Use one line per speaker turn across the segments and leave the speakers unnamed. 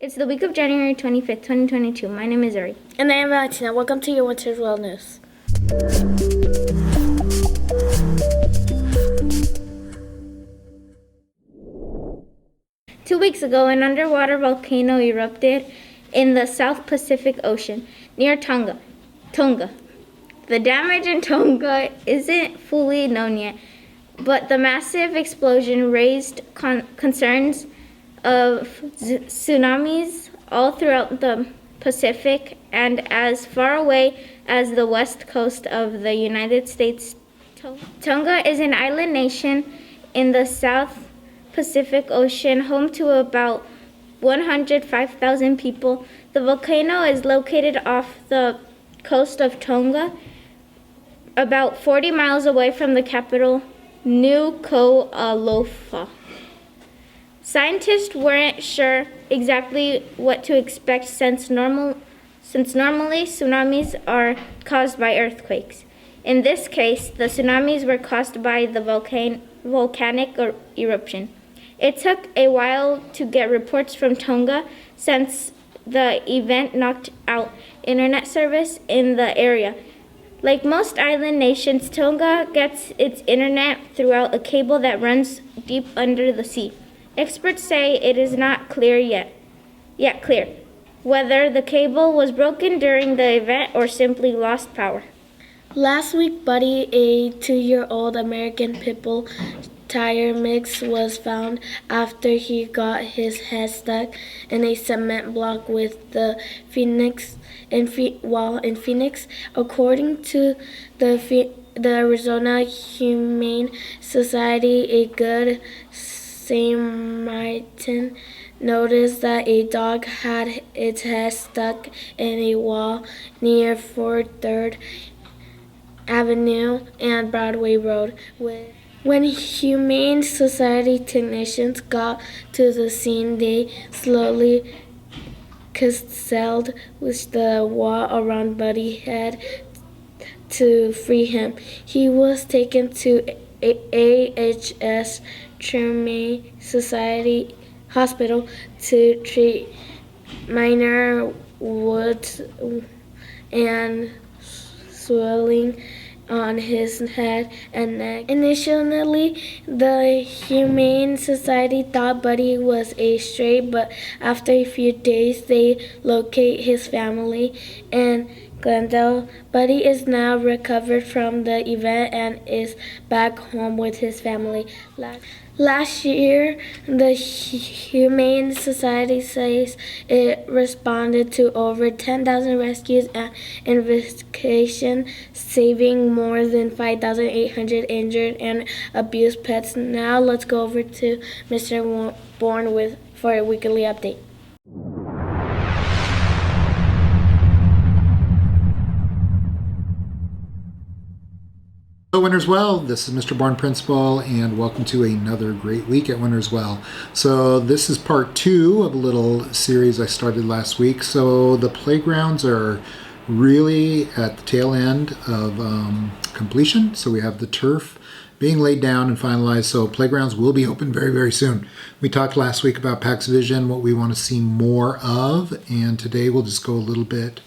It's the week of January 25th, 2022. My name is Uri.
And I am Valentina. Welcome to your Winter's World News.
Two weeks ago, an underwater volcano erupted in the South Pacific Ocean near Tonga. The damage in Tonga isn't fully known yet, but the massive explosion raised concerns of tsunamis all throughout the Pacific and as far away as the west coast of the United States. Tonga is an island nation in the South Pacific Ocean, home to about 105,000 people. The volcano is located off the coast of Tonga, about 40 miles away from the capital, Nuku'alofa. Scientists weren't sure exactly what to expect since normally tsunamis are caused by earthquakes. In this case, the tsunamis were caused by the volcanic eruption. It took a while to get reports from Tonga since the event knocked out internet service in the area. Like most island nations, Tonga gets its internet throughout a cable that runs deep under the sea. Experts say it is not yet clear whether the cable was broken during the event or simply lost power.
Last week, Buddy, a 2-year-old American Pit Bull tire mix, was found after he got his head stuck in a cement block with the Phoenix. In Phoenix, according to the Arizona Humane Society, a Good Samaritan noticed that a dog had its head stuck in a wall near 3rd Avenue and Broadway Road. When Humane Society technicians got to the scene, they slowly cancelled with the wall around Buddy's head to free him. He was taken to AHS Humane Society Hospital to treat minor wounds and swelling on his head and neck. Initially, the Humane Society thought Buddy was a stray, but after a few days, they locate his family in Glendale. Buddy is now recovered from the event and is back home with his family. Last year, the Humane Society says it responded to over 10,000 rescues and investigations, saving more than 5,800 injured and abused pets. Now let's go over to Mr. Bourne for a weekly update.
Hello, Winners Well. This is Mr. Bourne Principal, and welcome to another great week at Winners Well. So this is part 2 of a little series I started last week. So the playgrounds are really at the tail end of completion. So we have the turf being laid down and finalized. So playgrounds will be open very, very soon. We talked last week about PAX Vision, what we want to see more of, and today we'll just go a little bit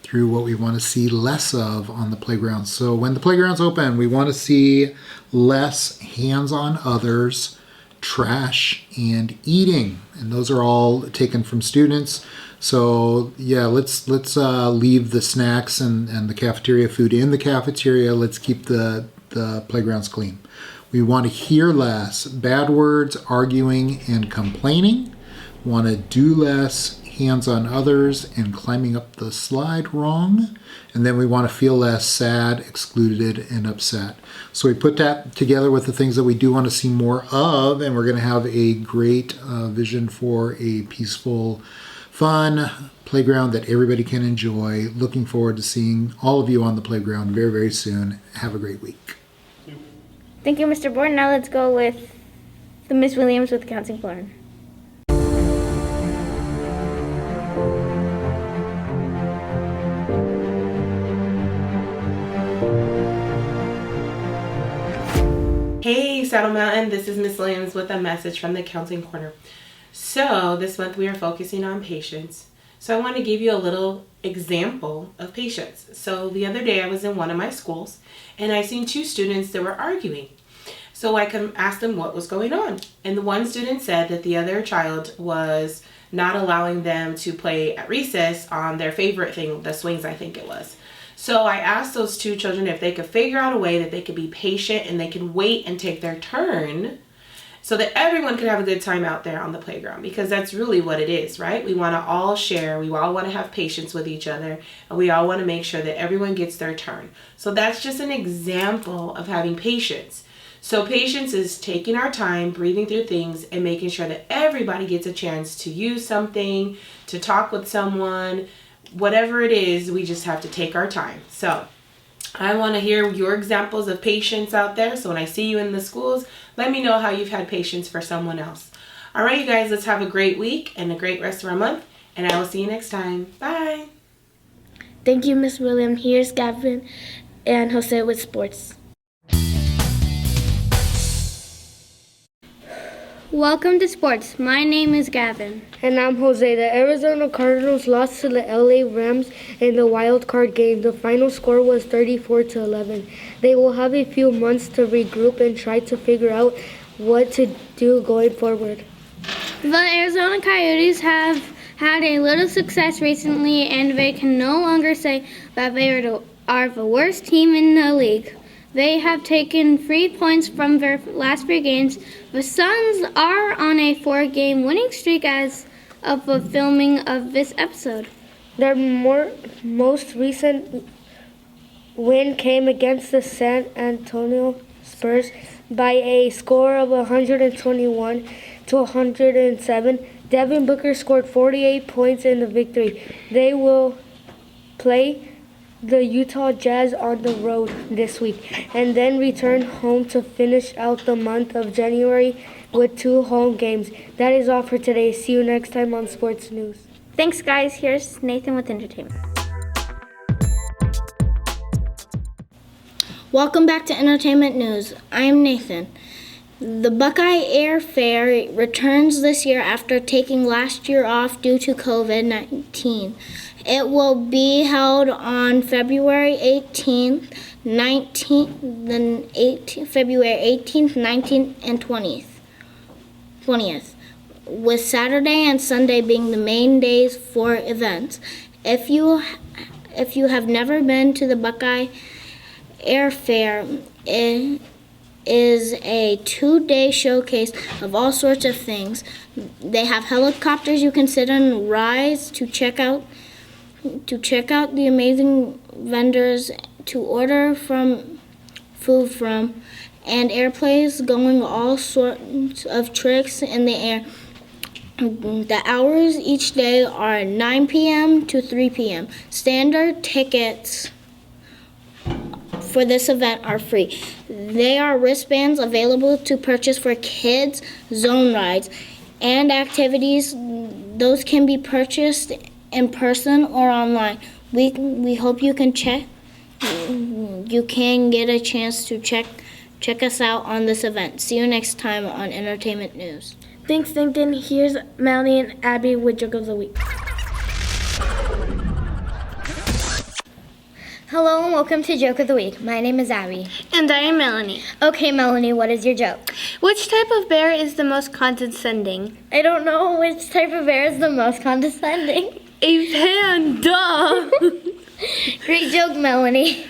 through what we want to see less of on the playground. So when the playground's open, we want to see less hands on others, trash, and eating. And those are all taken from students. So yeah, let's leave the snacks and the cafeteria food in the cafeteria. Let's keep the playgrounds clean. We want to hear less bad words, arguing, and complaining. Want to do less hands on others and climbing up the slide wrong. And then we want to feel less sad, excluded, and upset. So we put that together with the things that we do want to see more of, and we're going to have a great vision for a peaceful, fun playground that everybody can enjoy. Looking forward to seeing all of you on the playground very, very soon. Have a great week.
Thank you, Mr. Bourne. Now let's go with the Miss Williams with the counseling plan.
Hey Saddle Mountain, this is Miss Williams with a message from the Counseling Corner. So this month we are focusing on patience. So I want to give you a little example of patience. So the other day I was in one of my schools and I seen two students that were arguing. So I asked them what was going on. And the one student said that the other child was not allowing them to play at recess on their favorite thing, the swings, I think it was. So I asked those two children if they could figure out a way that they could be patient and they can wait and take their turn so that everyone could have a good time out there on the playground, because that's really what it is, right? We want to all share, we all want to have patience with each other, and we all want to make sure that everyone gets their turn. So that's just an example of having patience. So patience is taking our time, breathing through things, and making sure that everybody gets a chance to use something, to talk with someone, whatever it is, we just have to take our time. So I want to hear your examples of patience out there. So when I see you in the schools, let me know how you've had patience for someone else. All right, you guys, let's have a great week and a great rest of our month. And I will see you next time. Bye.
Thank you, Miss William. Here's Gavin and Jose with sports.
Welcome to sports. My name is Gavin.
And I'm Jose. The Arizona Cardinals lost to the LA Rams in the wild card game. The final score was 34-11. They will have a few months to regroup and try to figure out what to do going forward.
The Arizona Coyotes have had a little success recently, and they can no longer say that they are the worst team in the league. They have taken 3 points from their last 3 games. The Suns are on a 4-game winning streak as of the filming of this episode.
Their most recent win came against the San Antonio Spurs by a score of 121-107. Devin Booker scored 48 points in the victory. They will play the Utah Jazz on the road this week and then return home to finish out the month of January with 2 home games. That is all for today. See you next time on Sports News.
Thanks, guys. Here's Nathan with entertainment.
Welcome back to Entertainment News. I am Nathan. The Buckeye Air Fair returns this year after taking last year off due to COVID-19. It will be held on February 18th, February 18th, 19th, and 20th, with Saturday and Sunday being the main days for events. If you have never been to the Buckeye Air Fair, it is a 2-day showcase of all sorts of things. They have helicopters you can sit on and rides to check out the amazing vendors to order food from, and airplanes going all sorts of tricks in the air. The hours each day are 9 p.m. to 3 p.m. Standard tickets for this event are free. There are wristbands available to purchase for kids, zone rides, and activities. Those can be purchased in person or online. We hope you can get a chance to check us out on this event. See you next time on Entertainment News.
Thanks, Nathan. Here's Melanie and Abby with Joke of the Week.
Hello and welcome to Joke of the Week. My name is Abby.
And I am Melanie.
Okay, Melanie, what is your joke?
Which type of bear is the most condescending?
I don't know which type of bear is the most condescending.
A panda.
Great joke, Melanie.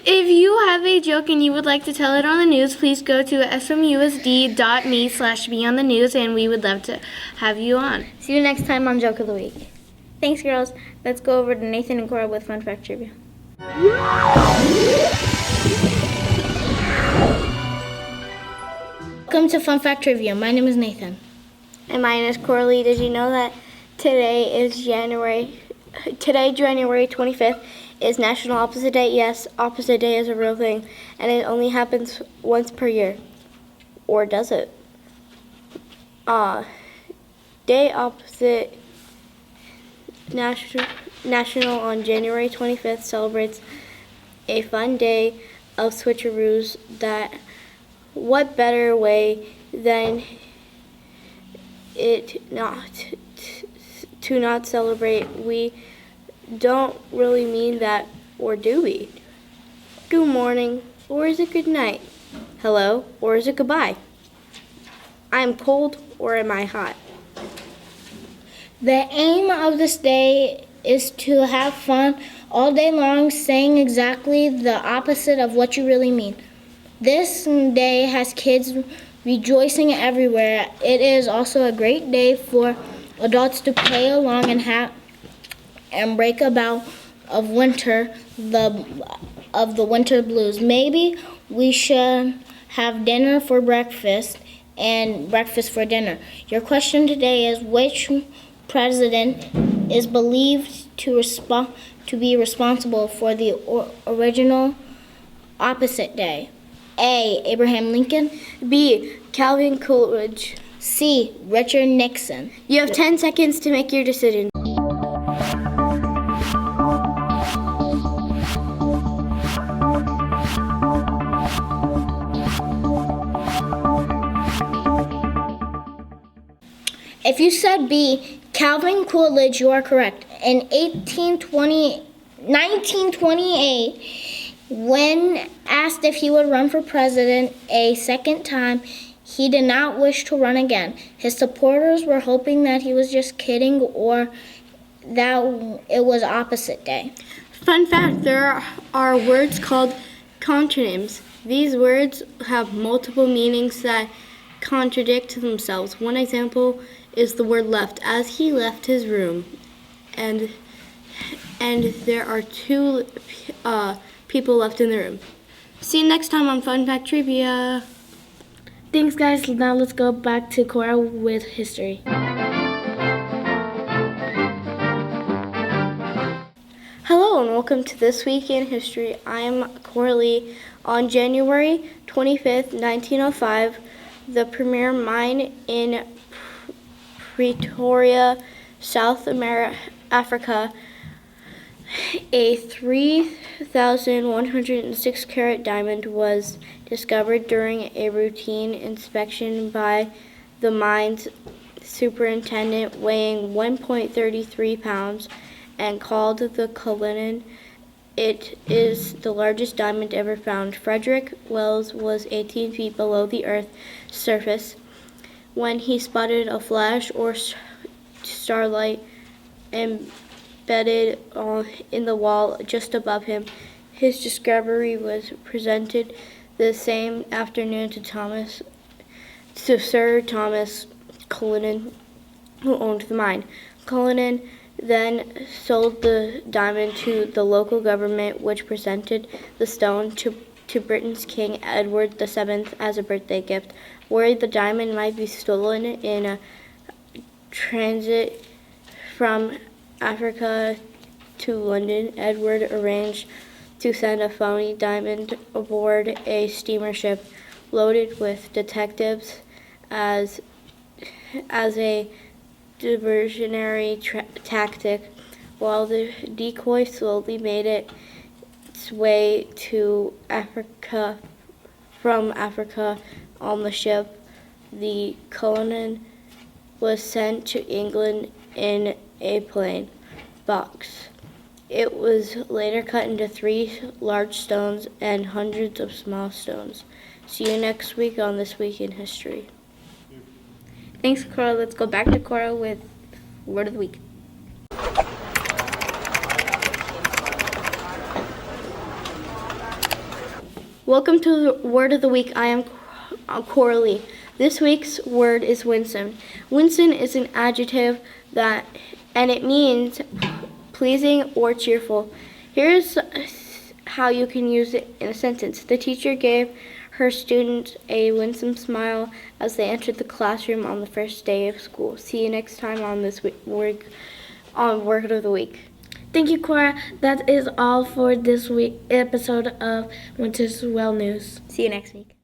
If you have a joke and you would like to tell it on the news, please go to smusd.me/beonthenews and we would love to have you on.
See you next time on Joke of the Week.
Thanks, girls. Let's go over to Nathan and Cora with Fun Fact Trivia.
Welcome to Fun Fact Trivia. My name is Nathan.
And my name is Coralie. Did you know that today, January 25th, is National Opposite Day? Yes, Opposite Day is a real thing, and it only happens once per year. Or does it? Day Opposite National on January 25th celebrates a fun day of switcheroos. What better way than
it to not celebrate, we don't really mean that, or do we? Good morning, or is it good night? Hello, or is it goodbye? I'm cold, or am I hot?
The aim of this day is to have fun all day long, saying exactly the opposite of what you really mean. This day has kids rejoicing everywhere. It is also a great day for adults to play along and break about of winter, of the winter blues. Maybe we should have dinner for breakfast and breakfast for dinner. Your question today is, which president is believed to be responsible for the original opposite day? A. Abraham Lincoln.
B. Calvin Coolidge.
C. Richard Nixon.
You have 10 seconds to make your decision.
If you said B, Calvin Coolidge, you are correct. In 1928, when asked if he would run for president a second time, he did not wish to run again. His supporters were hoping that he was just kidding or that it was opposite day.
Fun fact, there are words called contronyms. These words have multiple meanings that contradict themselves. One example is the word left, as he left his room. And there are two people left in the room. See you next time on Fun Fact Trivia. Thanks, guys. Now let's go back to Cora with history. Hello and welcome to This Week in History. I am Cora Lee. On January 25th, 1905, the premier mine in Pretoria, South Africa, a 3,106 carat diamond was discovered during a routine inspection by the mine's superintendent, weighing 1.33 pounds and called the Cullinan. It is the largest diamond ever found. Frederick Wells was 18 feet below the Earth's surface when he spotted a flash or starlight embedded in the wall just above him. His discovery was presented the same afternoon to Sir Thomas Cullinan, who owned the mine. Cullinan then sold the diamond to the local government, which presented the stone to Britain's King Edward VII as a birthday gift. Worried the diamond might be stolen in a transit from Africa to London, Edward arranged to send a phony diamond aboard a steamer ship loaded with detectives as a diversionary tactic. While the decoy slowly made its way to Africa, from Africa on the ship, the Cullinan was sent to England in a plain box. It was later cut into 3 large stones and hundreds of small stones. See you next week on This Week in History.
Thanks, Cora. Let's go back to Cora with Word of the Week.
Welcome to the Word of the Week. I am Cora Lee. This week's word is winsome. Winsome is an adjective and it means pleasing or cheerful. Here's how you can use it in a sentence. The teacher gave her students a winsome smile as they entered the classroom on the first day of school. See you next time on this Word of the Week. Thank you, Cora. That is all for this week episode of Winter's Well News.
See you next week.